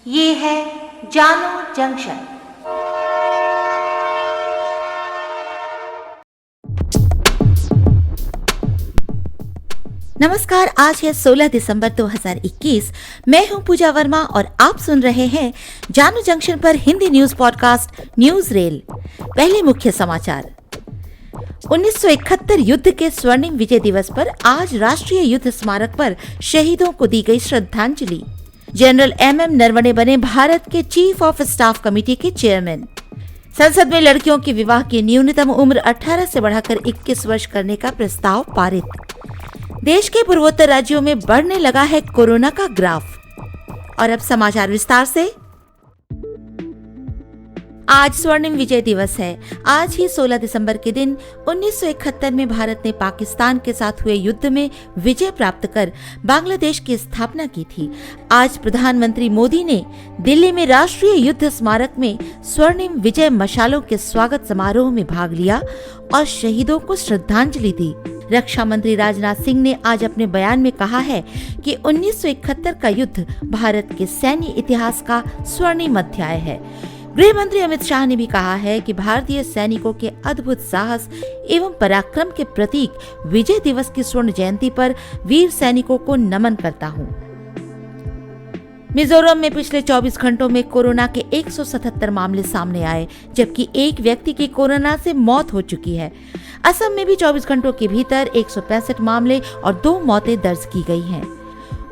ये है जानो जंक्शन। नमस्कार, आज है 16 दिसंबर 2021। मैं हूं पूजा वर्मा और आप सुन रहे हैं जानो जंक्शन पर Hindi news podcast news rail. पहले मुख्य समाचार। 1971 युद्ध के स्वर्णिम विजय दिवस पर आज राष्ट्रीय युद्ध स्मारक पर शहीदों को दी गई श्रद्धांजलि। जनरल MM नरवणे बने भारत के चीफ ऑफ स्टाफ कमेटी के चेयरमैन। संसद में लड़कियों के विवाह की न्यूनतम उम्र 18 से बढ़ाकर 21 वर्ष करने का प्रस्ताव पारित। देश के पूर्वोत्तर राज्यों में बढ़ने लगा है कोरोना का ग्राफ। और अब समाचार विस्तार से। आज स्वर्णिम विजय दिवस है। आज ही 16 दिसंबर के दिन 1971 में भारत ने पाकिस्तान के साथ हुए युद्ध में विजय प्राप्त कर बांग्लादेश की स्थापना की थी। आज प्रधानमंत्री मोदी ने दिल्ली में राष्ट्रीय युद्ध स्मारक में स्वर्णिम विजय मशालों के स्वागत समारोह में भाग लिया और शहीदों को श्रद्धांजलि दी। रक्षा मंत्री राजनाथ सिंह ने आज अपने बयान में कहा है कि 1971 का युद्ध भारत के सैन्य इतिहास का स्वर्णिम अध्याय है। गृह मंत्री अमित शाह ने भी कहा है कि भारतीय सैनिकों के अद्भुत साहस एवं पराक्रम के प्रतीक विजय दिवस की स्वर्ण जयंती पर वीर सैनिकों को नमन करता हूँ। मिजोरम में पिछले 24 घंटों में कोरोना के 177 मामले सामने आए, जबकि एक व्यक्ति की कोरोना से मौत हो चुकी है। असम में भी 24 घंटों के भीतर 165 मामले और 2 मौतें दर्ज की गई हैं।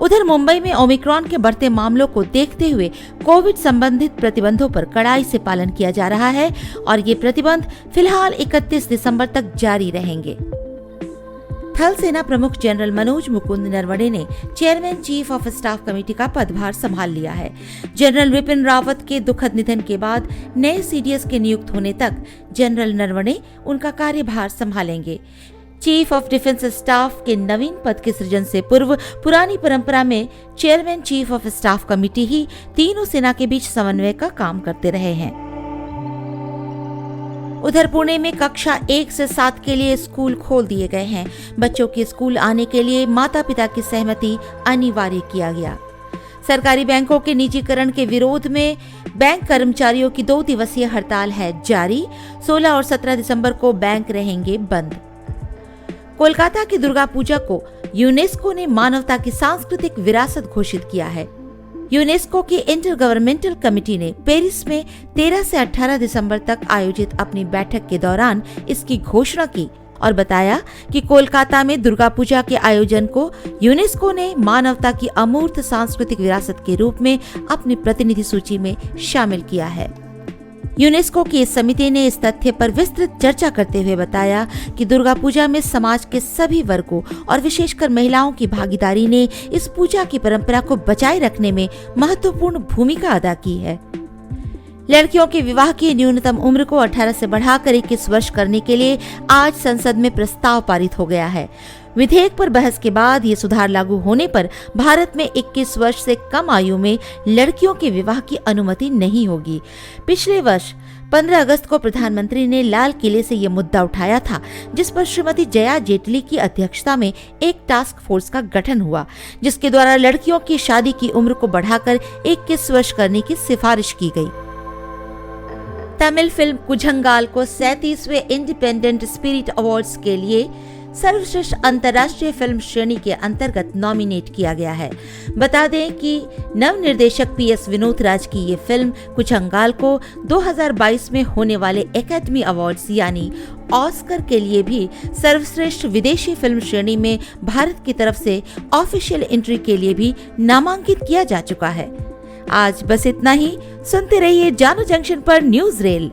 उधर मुंबई में ओमिक्रॉन के बढ़ते मामलों को देखते हुए कोविड संबंधित प्रतिबंधों पर कड़ाई से पालन किया जा रहा है और ये प्रतिबंध फिलहाल 31 दिसंबर तक जारी रहेंगे। थल सेना प्रमुख जनरल मनोज मुकुंद नरवणे ने chairman chief of staff committee का पदभार संभाल लिया है। जनरल विपिन रावत के दुखद निधन के बाद नए CDS के नियुक्त होने तक जनरल नरवणे उनका कार्यभार संभालेंगे। चीफ ऑफ डिफेंस स्टाफ के नवीन पद के सृजन से पूर्व पुरानी परंपरा में chairman chief of staff committee ही तीनों सेना के बीच समन्वय का काम करते रहे हैं। उधर पुणे में कक्षा 1 से 7 के लिए स्कूल खोल दिए गए हैं। बच्चों के स्कूल आने के लिए माता पिता की सहमति अनिवार्य किया गया। सरकारी बैंकों के निजीकरण के विरोध में बैंक कर्मचारियों की 2 दिवसीय हड़ताल है जारी। 16 और 17 दिसंबर को बैंक रहेंगे बंद। कोलकाता की दुर्गा पूजा को यूनेस्को ने मानवता की सांस्कृतिक विरासत घोषित किया है। यूनेस्को की इंटर गवर्नमेंटल कमेटी ने पेरिस में 13 से 18 दिसंबर तक आयोजित अपनी बैठक के दौरान इसकी घोषणा की और बताया कि कोलकाता में दुर्गा पूजा के आयोजन को यूनेस्को ने मानवता की अमूर्त सांस्कृतिक विरासत के रूप में अपनी प्रतिनिधि सूची में शामिल किया है। यूनेस्को की इस समिति ने इस तथ्य पर विस्तृत चर्चा करते हुए बताया कि दुर्गा पूजा में समाज के सभी वर्गों और विशेषकर महिलाओं की भागीदारी ने इस पूजा की परंपरा को बचाए रखने में महत्वपूर्ण भूमिका अदा की है। लड़कियों के विवाह की न्यूनतम उम्र को 18 से बढ़ाकर 21 वर्ष करने के लिए आज संसद में प्रस्ताव पारित हो गया है। विधेयक पर बहस के बाद ये सुधार लागू होने पर भारत में 21 वर्ष से कम आयु में लड़कियों के विवाह की अनुमति नहीं होगी। पिछले वर्ष 15 अगस्त को प्रधानमंत्री ने लाल किले से ये मुद्दा उठाया था, जिस पर श्रीमती जया जेटली की अध्यक्षता में एक टास्क फोर्स का गठन हुआ, जिसके द्वारा लड़कियों की शादी की उम्र को बढ़ाकर 21 वर्ष करने की सिफारिश की गई। तमिल फिल्म कुझंगाल को 37वें इंडिपेंडेंट स्पिरिट अवार्ड्स के लिए सर्वश्रेष्ठ अंतर्राष्ट्रीय फिल्म श्रेणी के अंतर्गत नॉमिनेट किया गया है। बता दें कि नव निर्देशक PS विनोद राज की ये फिल्म कुझंगाल को 2022 में होने वाले एकेडमी अवार्ड्स यानी ऑस्कर के लिए भी सर्वश्रेष्ठ विदेशी फिल्म श्रेणी में भारत की तरफ से ऑफिशियल एंट्री के लिए भी नामांकित किया जा चुका है। आज बस इतना ही। सुनते रहिए जानो जंक्शन पर न्यूज रेल।